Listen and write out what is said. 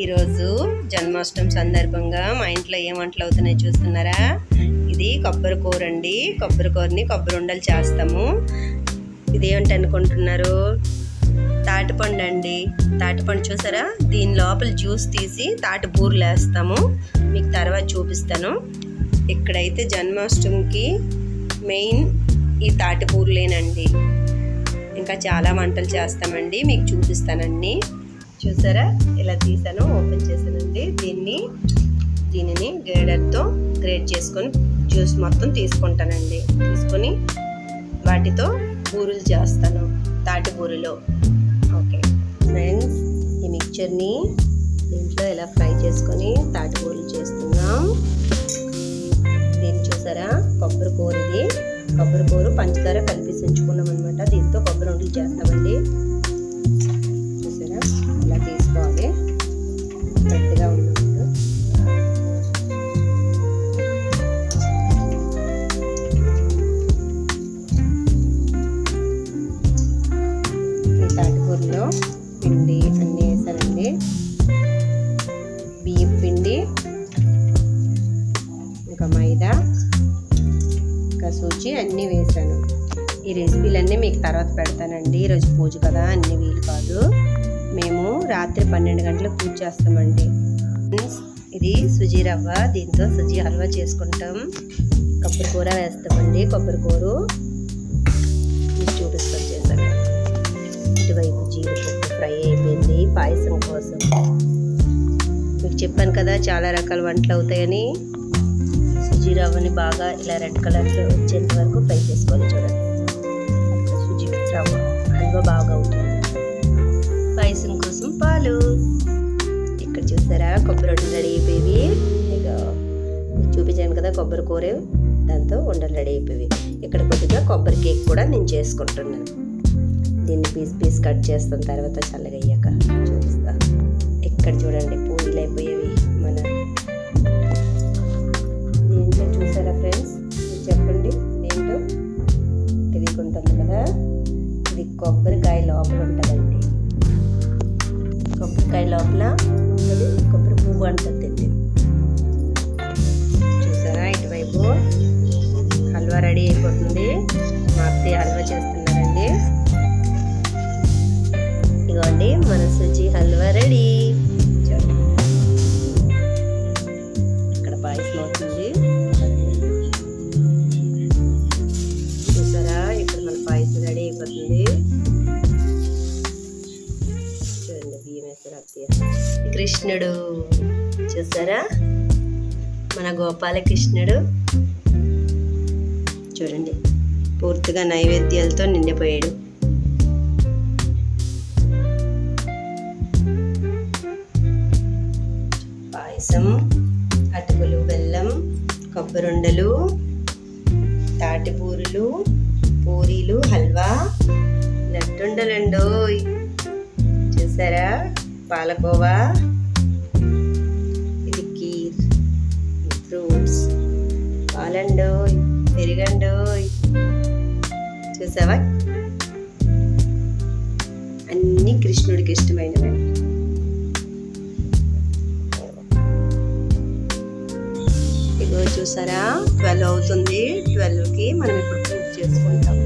ఈరోజు జన్మాష్టమి సందర్భంగా మా ఇంట్లో ఏం వంటలు అవుతున్నాయి చూస్తున్నారా? ఇది కొబ్బరి కూర అండి. కొబ్బరి కూరని కొబ్బరి ఉండలు చేస్తాము. ఇదేంటి అనుకుంటున్నారు? తాటిపండు అండి. తాటిపండు చూసారా? దీని లోపల జ్యూస్ తీసి తాటి బూరెలు వేస్తాము. మీకు తర్వాత చూపిస్తాను. ఇక్కడైతే జన్మాష్టమికి మెయిన్ ఈ తాటి బూరెలేనండి. ఇంకా చాలా వంటలు చేస్తామండి, మీకు చూపిస్తానండి. చూసారా, ఇలా తీసాను, ఓపెన్ చేశానండి. దీనిని గ్రేడర్తో గ్రేట్ చేసుకొని జ్యూస్ మొత్తం తీసుకుంటానండి. తీసుకొని వాటితో బూరెలు చేస్తాను, తాటి బూరెలు. ఓకే ఫ్రెండ్స్, ఈ మిక్చర్ని దీంట్లో ఇలా ఫ్రై చేసుకొని తాటి బూరెలు చేస్తున్నాం. దీన్ని చూసారా, కొబ్బరి కూర. ఇది కొబ్బరి కూర పంచదార కలిపి ఉంచుకున్నాం అనమాట. దీంతో కొబ్బరి ఉండలు చేస్తామండి. చూసారా, ఇలా తీసుకోవాలి గట్టిగా ఉన్నప్పుడు. ఈ తాటికూరలో పిండి అన్నీ వేసానండి. బియ్యం పిండి, ఇంకా మైదా, ఇంకా సూచి అన్నీ వేసాను. ఈ రెసిపీలన్నీ మీకు తర్వాత పెడతానండి. ఈరోజు పూజ కదా, అన్ని వీలు కాదు. మేము రాత్రి 12 గంటలకు పూజ చేస్తామండి. ఇది సుజీ రవ్వ, దీంతో సుజీ హల్వా చేసుకుంటాం. కొబ్బరి కూర వేస్తామండి. కొబ్బరి కూర మీకు చూపిస్తాం. చేశాను. ఇటువైపు జీడిపప్పు ఫ్రై అయిపోయింది పాయసం కోసం. మీకు చెప్పాను కదా చాలా రకాల వంటలు అవుతాయని. సుజీ రవ్వని బాగా ఇలా రెడ్ కలర్లో వచ్చేంత వరకు ఫ్రై చేసుకోవాలి. చూడండి, సుజీ రవ్వ హల్వా బాగా అవుతుంది. పాయసం కోసం పాలు. ఇక్కడ చూసారా, కొబ్బరి ఉండలు రెడీ అయిపోయి. ఇక చూపించాను కదా కొబ్బరి కూర, దాంతో ఉండలు రెడీ అయిపోయి. ఇక్కడ కొద్దిగా కొబ్బరి కేక్ కూడా నేను చేసుకుంటున్నాను. దీన్ని పీస్ కట్ చేస్తాను తర్వాత చల్లగా అయ్యాక చూపిస్తాను. ఇక్కడ చూడండి, పూరీలు అయిపోయేవి మన దీంట్లో. చూసారా ఫ్రెండ్స్, మీరు చెప్పండి ఏంటో తెలియకుంటుంది కదా. ఇది కొబ్బరికాయ లోపల ఉంటుందండి. కొబ్బరికాయ లోపల ఉంటుంది కొబ్బరి పువ్వు అంటుంది. చూసారా, ఇటువైపు హల్వా రెడీ అయిపోతుంది. మా అత్తయ్య హల్వా చేస్తున్నారండి. ఇదిగోండి మన సుజీ హల్వా రెడీ. ఇక్కడ పాయసం అవుతుంది. చూసారా, ఇక్కడ మన పాయసం రెడీ అయిపోతుంది. చూడండి, బియ్యం వేసారు అత్తయ్య. కృష్ణుడు చూసారా, మన గోపాలకృష్ణుడు చూడండి, పూర్తిగా నైవేద్యాలతో నిండిపోయాడు. పాయసం, అటుకులు, బెల్లం, కొబ్బరుండలు, తాటి బూరెలు, పూరీలు, హల్వా, లడ్డుండలండో. చూసారా, పాలకోవా, ఇది కీర్, ఫ్రూట్స్, పాలండో, పెరుగండో. చూసావా, అన్నీ కృష్ణుడికి ఇష్టమైనవి. ఇగో చూసారా, 12 అవుతుంది. 12కి మనం ఇప్పుడు పూజ చేసుకుంటాం.